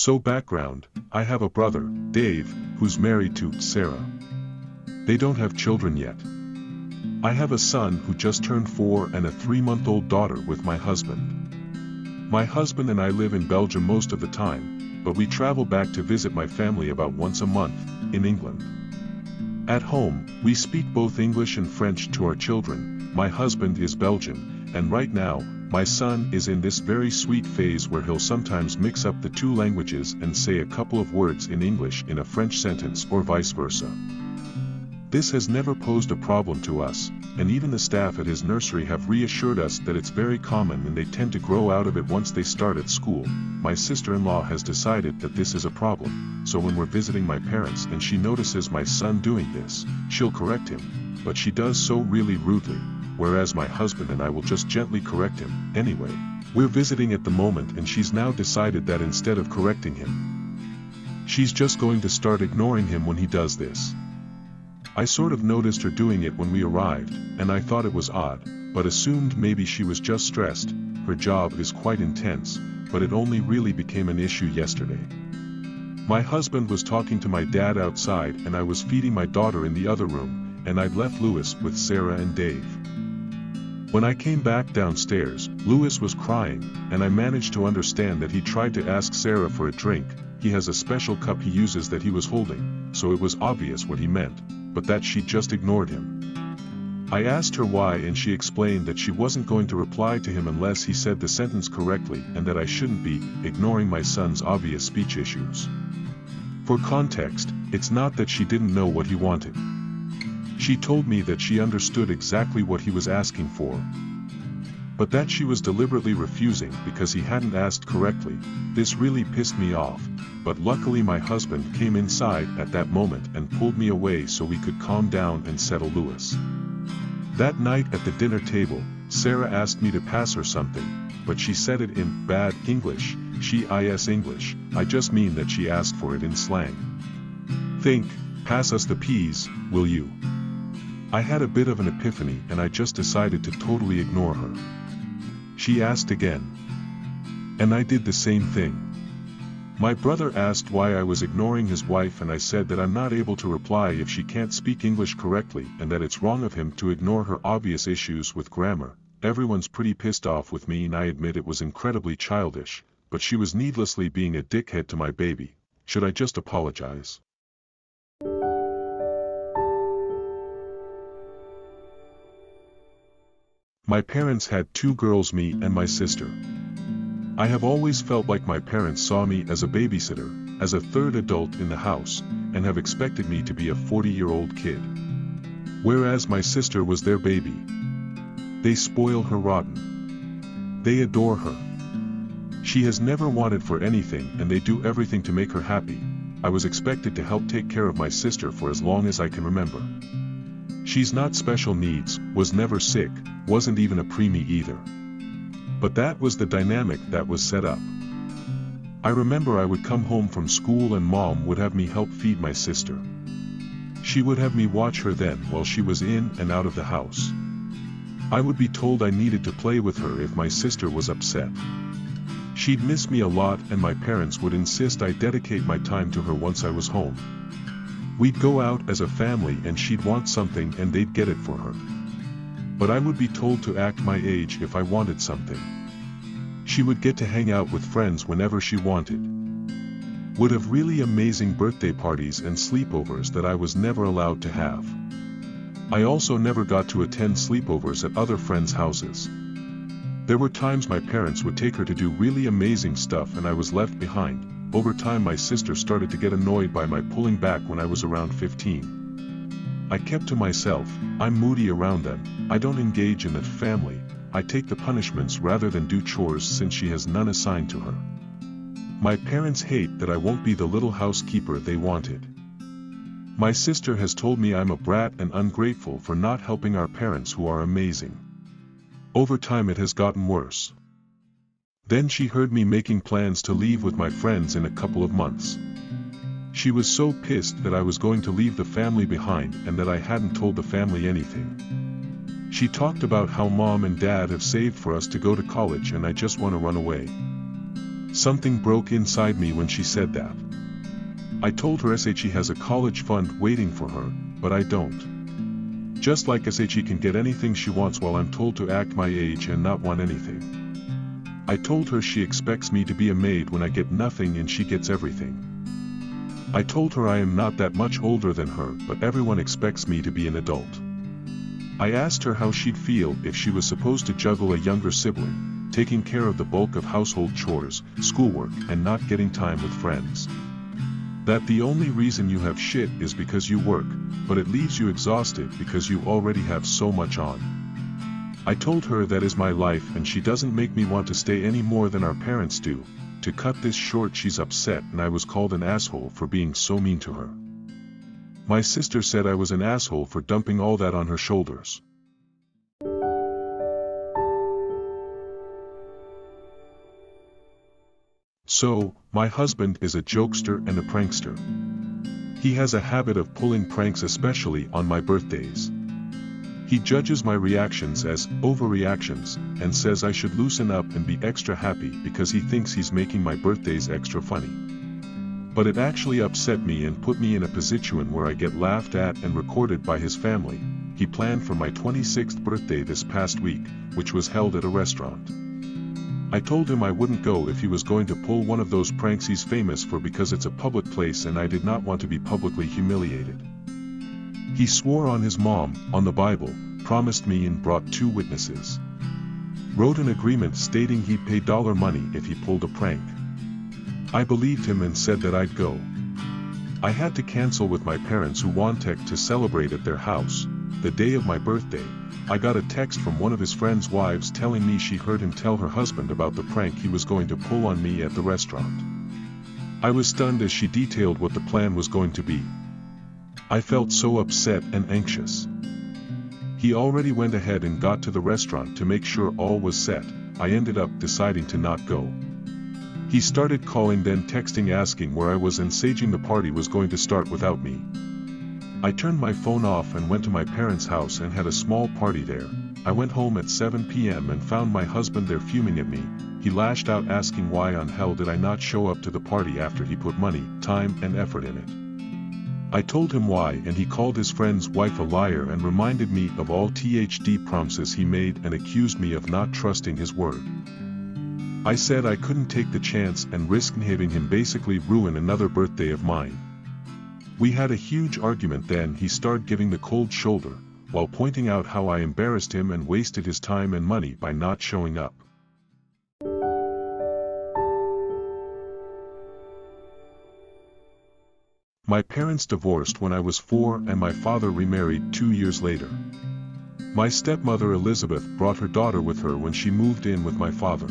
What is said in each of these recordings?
So background, I have a brother, Dave, who's married to Sarah. They don't have children yet. I have a son who just turned 4 and a 3-month-old daughter with my husband. My husband and I live in Belgium most of the time, but we travel back to visit my family about once a month, in England. At home, we speak both English and French to our children. My husband is Belgian, and right now, my son is in this very sweet phase where he'll sometimes mix up the two languages and say a couple of words in English in a French sentence or vice versa. This has never posed a problem to us, and even the staff at his nursery have reassured us that it's very common and they tend to grow out of it once they start at school. My sister-in-law has decided that this is a problem, so when we're visiting my parents and she notices my son doing this, she'll correct him, but she does so really rudely, whereas my husband and I will just gently correct him. Anyway, we're visiting at the moment and she's now decided that instead of correcting him, she's just going to start ignoring him when he does this. I sort of noticed her doing it when we arrived, and I thought it was odd, but assumed maybe she was just stressed. Her job is quite intense, but it only really became an issue yesterday. My husband was talking to my dad outside and I was feeding my daughter in the other room, and I'd left Louis with Sarah and Dave. When I came back downstairs, Louis was crying, and I managed to understand that he tried to ask Sarah for a drink. He has a special cup he uses that he was holding, so it was obvious what he meant, but that she just ignored him. I asked her why and she explained that she wasn't going to reply to him unless he said the sentence correctly and that I shouldn't be ignoring my son's obvious speech issues. For context, it's not that she didn't know what he wanted. She told me that she understood exactly what he was asking for, but that she was deliberately refusing because he hadn't asked correctly. This really pissed me off, but luckily my husband came inside at that moment and pulled me away so we could calm down and settle Louis. That night at the dinner table, Sarah asked me to pass her something, but she said it in bad English. English, I just mean that she asked for it in slang. Think, pass us the peas, will you? I had a bit of an epiphany and I just decided to totally ignore her. She asked again, and I did the same thing. My brother asked why I was ignoring his wife and I said that I'm not able to reply if she can't speak English correctly and that it's wrong of him to ignore her obvious issues with grammar. Everyone's pretty pissed off with me and I admit it was incredibly childish, but she was needlessly being a dickhead to my baby. Should I just apologize? My parents had 2 girls, me and my sister. I have always felt like my parents saw me as a babysitter, as a third adult in the house, and have expected me to be a 40-year-old kid. Whereas my sister was their baby. They spoil her rotten. They adore her. She has never wanted for anything and they do everything to make her happy. I was expected to help take care of my sister for as long as I can remember. She's not special needs, was never sick, wasn't even a preemie either. But that was the dynamic that was set up. I remember I would come home from school and Mom would have me help feed my sister. She would have me watch her then while she was in and out of the house. I would be told I needed to play with her if my sister was upset. She'd miss me a lot and my parents would insist I dedicate my time to her once I was home. We'd go out as a family and she'd want something and they'd get it for her. But I would be told to act my age if I wanted something. She would get to hang out with friends whenever she wanted. Would have really amazing birthday parties and sleepovers that I was never allowed to have. I also never got to attend sleepovers at other friends' houses. There were times my parents would take her to do really amazing stuff and I was left behind. Over time my sister started to get annoyed by my pulling back when I was around 15. I kept to myself, I'm moody around them, I don't engage in the family, I take the punishments rather than do chores since she has none assigned to her. My parents hate that I won't be the little housekeeper they wanted. My sister has told me I'm a brat and ungrateful for not helping our parents who are amazing. Over time it has gotten worse. Then she heard me making plans to leave with my friends in a couple of months. She was so pissed that I was going to leave the family behind and that I hadn't told the family anything. She talked about how Mom and Dad have saved for us to go to college and I just want to run away. Something broke inside me when she said that. I told her SHE has a college fund waiting for her, but I don't. Just like SHE can get anything she wants while I'm told to act my age and not want anything. I told her she expects me to be a maid when I get nothing and she gets everything. I told her I am not that much older than her, but everyone expects me to be an adult. I asked her how she'd feel if she was supposed to juggle a younger sibling, taking care of the bulk of household chores, schoolwork, and not getting time with friends. That the only reason you have shit is because you work, but it leaves you exhausted because you already have so much on. I told her that is my life and she doesn't make me want to stay any more than our parents do. To cut this short, she's upset and I was called an asshole for being so mean to her. My sister said I was an asshole for dumping all that on her shoulders. So, my husband is a jokester and a prankster. He has a habit of pulling pranks, especially on my birthdays. He judges my reactions as overreactions and says I should loosen up and be extra happy because he thinks he's making my birthdays extra funny. But it actually upset me and put me in a position where I get laughed at and recorded by his family. He planned for my 26th birthday this past week, which was held at a restaurant. I told him I wouldn't go if he was going to pull one of those pranks he's famous for because it's a public place and I did not want to be publicly humiliated. He swore on his mom, on the Bible, promised me and brought 2 witnesses. Wrote an agreement stating he'd pay dollar money if he pulled a prank. I believed him and said that I'd go. I had to cancel with my parents who wanted to celebrate at their house. The day of my birthday, I got a text from one of his friend's wives telling me she heard him tell her husband about the prank he was going to pull on me at the restaurant. I was stunned as she detailed what the plan was going to be. I felt so upset and anxious. He already went ahead and got to the restaurant to make sure all was set. I ended up deciding to not go. He started calling, then texting, asking where I was and saging the party was going to start without me. I turned my phone off and went to my parents' house and had a small party there. I went home at 7 p.m. and found my husband there fuming at me. He lashed out asking why on hell did I not show up to the party after he put money, time, and effort in it. I told him why and he called his friend's wife a liar and reminded me of all THD promises he made and accused me of not trusting his word. I said I couldn't take the chance and risk having him basically ruin another birthday of mine. We had a huge argument. Then he started giving the cold shoulder, while pointing out how I embarrassed him and wasted his time and money by not showing up. My parents divorced when I was 4 and my father remarried 2 years later. My stepmother Elizabeth brought her daughter with her when she moved in with my father.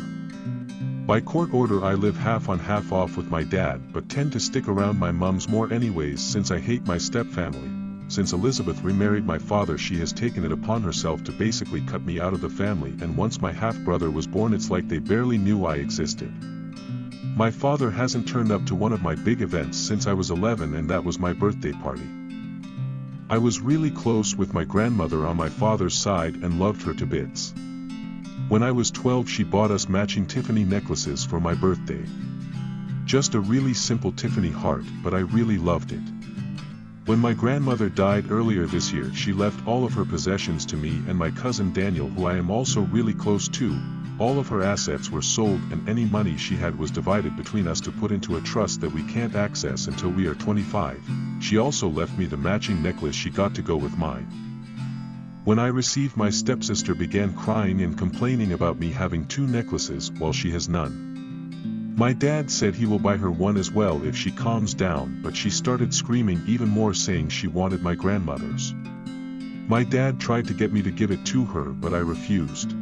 By court order I live half on half off with my dad, but tend to stick around my mom's more anyways since I hate my stepfamily. Since Elizabeth remarried my father, she has taken it upon herself to basically cut me out of the family, and once my half-brother was born it's like they barely knew I existed. My father hasn't turned up to one of my big events since I was 11, and that was my birthday party. I was really close with my grandmother on my father's side and loved her to bits. When I was 12 she bought us matching Tiffany necklaces for my birthday. Just a really simple Tiffany heart, but I really loved it. When my grandmother died earlier this year she left all of her possessions to me and my cousin Daniel, who I am also really close to. All of her assets were sold and any money she had was divided between us to put into a trust that we can't access until we are 25. She also left me the matching necklace she got to go with mine. When I received, my stepsister began crying and complaining about me having 2 necklaces while she has none. My dad said he will buy her one as well if she calms down, but she started screaming even more, saying she wanted my grandmother's. My dad tried to get me to give it to her, but I refused.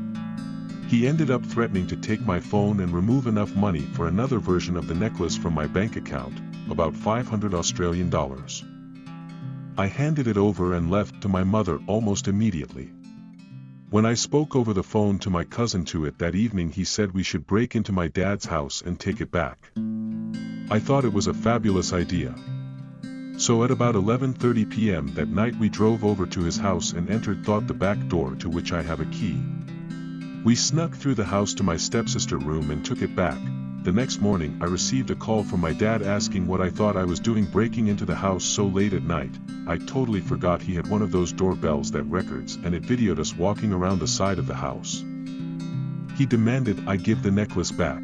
He ended up threatening to take my phone and remove enough money for another version of the necklace from my bank account, about $500 Australian dollars. I handed it over and left to my mother almost immediately. When I spoke over the phone to my cousin to it that evening, he said we should break into my dad's house and take it back. I thought it was a fabulous idea. So at about 11:30 p.m. that night we drove over to his house and entered the back door, to which I have a key. We snuck through the house to my stepsister's room and took it back. The next morning I received a call from my dad asking what I thought I was doing breaking into the house so late at night. I totally forgot he had one of those doorbells that records and it videoed us walking around the side of the house. He demanded I give the necklace back.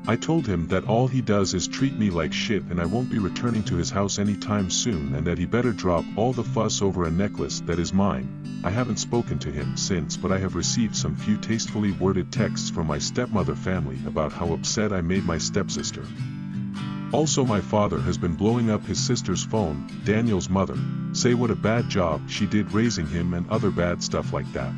I told him that all he does is treat me like shit and I won't be returning to his house anytime soon and that he better drop all the fuss over a necklace that is mine. I haven't spoken to him since, but I have received some few tastefully worded texts from my stepmother family about how upset I made my stepsister. Also, my father has been blowing up his sister's phone, Daniel's mother, say what a bad job she did raising him and other bad stuff like that.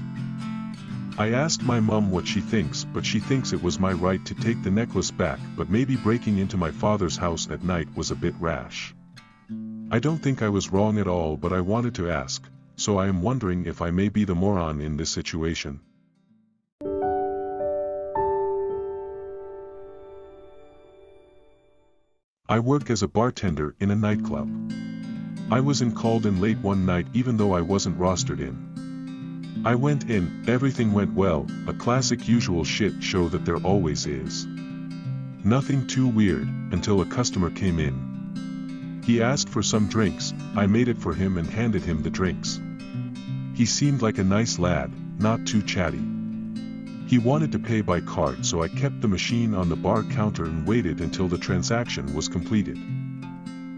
I asked my mom what she thinks, but she thinks it was my right to take the necklace back, but maybe breaking into my father's house at night was a bit rash. I don't think I was wrong at all, but I wanted to ask, so I am wondering if I may be the moron in this situation. I work as a bartender in a nightclub. I wasn't called in late one night even though I wasn't rostered in. I went in, everything went well, a classic usual shit show that there always is. Nothing too weird, until a customer came in. He asked for some drinks, I made it for him and handed him the drinks. He seemed like a nice lad, not too chatty. He wanted to pay by card, so I kept the machine on the bar counter and waited until the transaction was completed.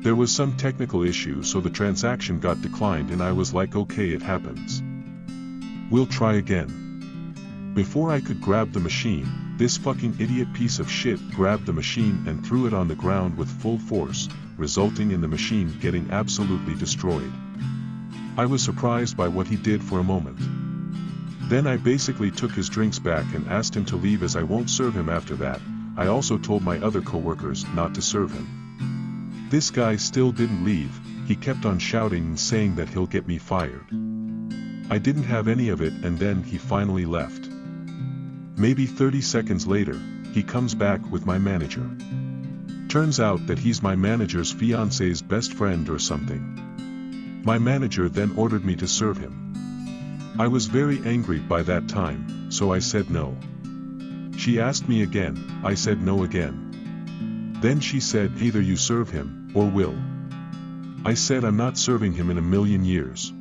There was some technical issue, so the transaction got declined and I was like, okay, it happens. We'll try again. Before I could grab the machine, this fucking idiot piece of shit grabbed the machine and threw it on the ground with full force, resulting in the machine getting absolutely destroyed. I was surprised by what he did for a moment. Then I basically took his drinks back and asked him to leave as I won't serve him after that. I also told my other coworkers not to serve him. This guy still didn't leave, he kept on shouting and saying that he'll get me fired. I didn't have any of it and then he finally left. Maybe 30 seconds later, he comes back with my manager. Turns out that he's my manager's fiance's best friend or something. My manager then ordered me to serve him. I was very angry by that time, so I said no. She asked me again, I said no again. Then she said either you serve him, or will. I said I'm not serving him in a million years.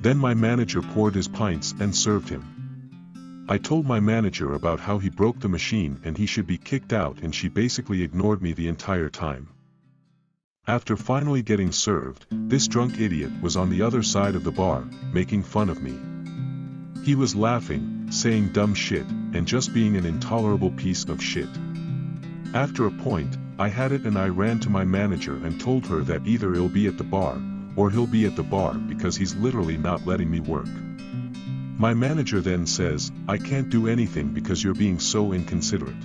Then my manager poured his pints and served him. I told my manager about how he broke the machine and he should be kicked out, and she basically ignored me the entire time. After finally getting served, this drunk idiot was on the other side of the bar, making fun of me. He was laughing, saying dumb shit, and just being an intolerable piece of shit. After a point, I had it and I ran to my manager and told her that either he'll be at the bar, or he'll be at the bar because he's literally not letting me work. My manager then says, I can't do anything because you're being so inconsiderate.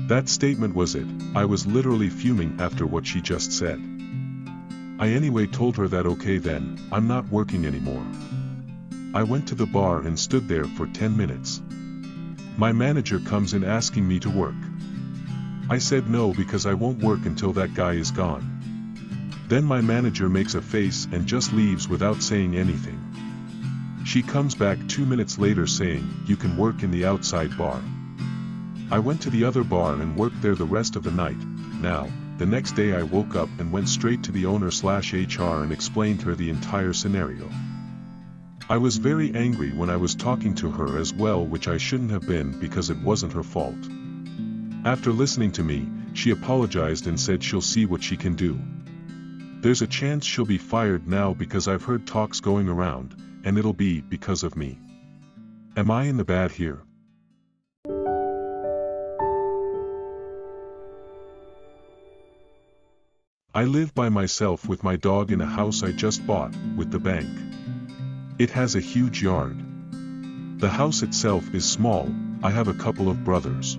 That statement was it. I was literally fuming after what she just said. I anyway told her that okay then, I'm not working anymore. I went to the bar and stood there for 10 minutes. My manager comes in asking me to work. I said no because I won't work until that guy is gone. Then my manager makes a face and just leaves without saying anything. She comes back 2 minutes later saying, you can work in the outside bar. I went to the other bar and worked there the rest of the night. Now, the next day I woke up and went straight to the owner/HR and explained her the entire scenario. I was very angry when I was talking to her as well, which I shouldn't have been because it wasn't her fault. After listening to me, she apologized and said she'll see what she can do. There's a chance she'll be fired now because I've heard talks going around, and it'll be because of me. Am I in the bad here? I live by myself with my dog in a house I just bought, with the bank. It has a huge yard. The house itself is small. I have a couple of brothers.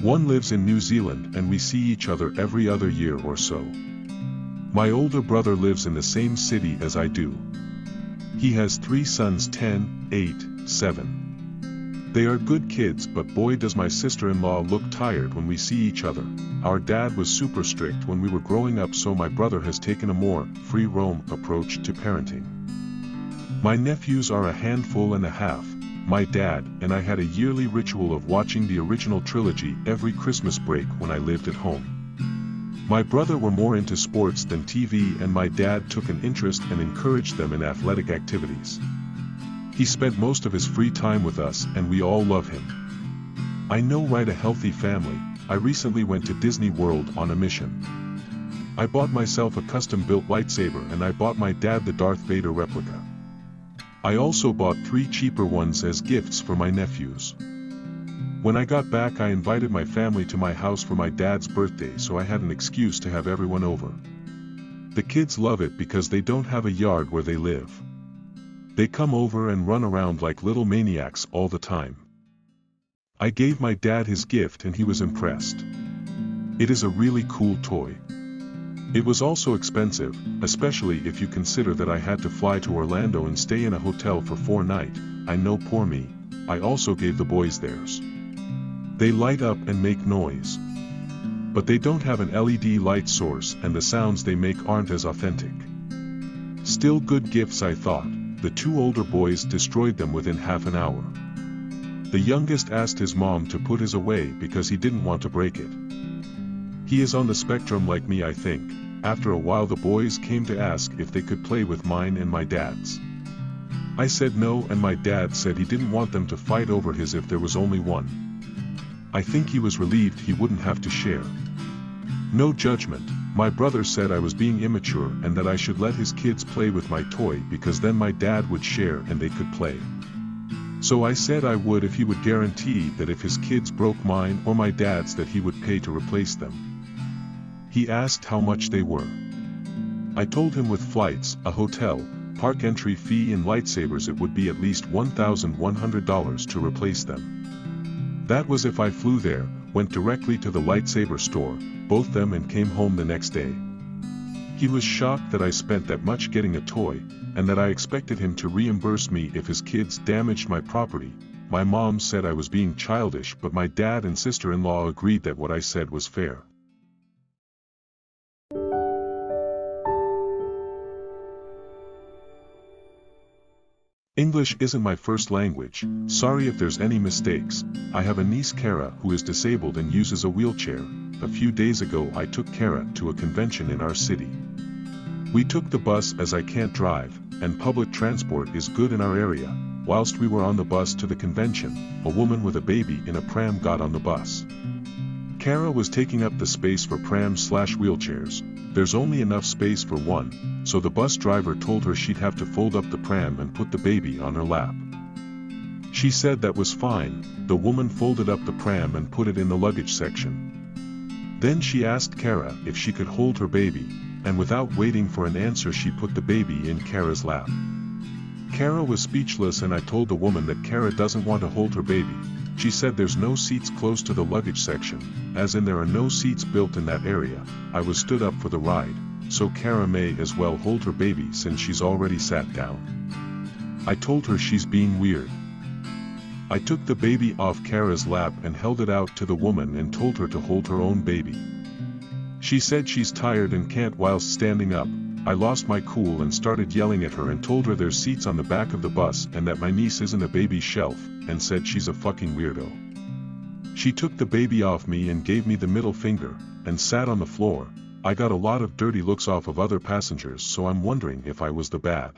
One lives in New Zealand and we see each other every other year or so. My older brother lives in the same city as I do. He has 3 sons, 10, 8, 7. They are good kids, but boy does my sister-in-law look tired when we see each other. Our dad was super strict when we were growing up, so my brother has taken a more free-roam approach to parenting. My nephews are a handful and a half, my dad, and I had a yearly ritual of watching the original trilogy every Christmas break when I lived at home. My brother were more into sports than TV, and my dad took an interest and encouraged them in athletic activities. He spent most of his free time with us, and we all love him. I know, right, a healthy family. I recently went to Disney World on a mission. I bought myself a custom-built lightsaber, and I bought my dad the Darth Vader replica. I also bought 3 cheaper ones as gifts for my nephews. When I got back, I invited my family to my house for my dad's birthday, so I had an excuse to have everyone over. The kids love it because they don't have a yard where they live. They come over and run around like little maniacs all the time. I gave my dad his gift and he was impressed. It is a really cool toy. It was also expensive, especially if you consider that I had to fly to Orlando and stay in a hotel for 4 nights. I know, poor me. I also gave the boys theirs. They light up and make noise. But they don't have an LED light source, and the sounds they make aren't as authentic. Still good gifts, I thought. The 2 older boys destroyed them within half an hour. The youngest asked his mom to put his away because he didn't want to break it. He is on the spectrum like me, I think. After a while, the boys came to ask if they could play with mine and my dad's. I said no, and my dad said he didn't want them to fight over his if there was only one. I think he was relieved he wouldn't have to share. No judgment. My brother said I was being immature and that I should let his kids play with my toy because then my dad would share and they could play. So I said I would if he would guarantee that if his kids broke mine or my dad's, that he would pay to replace them. He asked how much they were. I told him with flights, a hotel, park entry fee and lightsabers it would be at least $1,100 to replace them. That was if I flew there, went directly to the lightsaber store, bought them and came home the next day. He was shocked that I spent that much getting a toy, and that I expected him to reimburse me if his kids damaged my property. My mom said I was being childish, but my dad and sister-in-law agreed that what I said was fair. English isn't my first language. Sorry if there's any mistakes. I have a niece, Kara, who is disabled and uses a wheelchair. A few days ago I took Kara to a convention in our city. We took the bus as I can't drive, and public transport is good in our area. Whilst we were on the bus to the convention, a woman with a baby in a pram got on the bus. Kara was taking up the space for prams/wheelchairs. There's only enough space for one, so the bus driver told her she'd have to fold up the pram and put the baby on her lap. She said that was fine. The woman folded up the pram and put it in the luggage section. Then she asked Kara if she could hold her baby, and without waiting for an answer she put the baby in Kara's lap. Kara was speechless, and I told the woman that Kara doesn't want to hold her baby. She said there's no seats close to the luggage section, as in there are no seats built in that area. I was stood up for the ride, so Kara may as well hold her baby since she's already sat down. I told her she's being weird. I took the baby off Kara's lap and held it out to the woman and told her to hold her own baby. She said she's tired and can't whilst standing up. I lost my cool and started yelling at her and told her there's seats on the back of the bus and that my niece isn't a baby shelf, and said she's a fucking weirdo. She took the baby off me and gave me the middle finger, and sat on the floor. I got a lot of dirty looks off of other passengers, so I'm wondering if I was the bad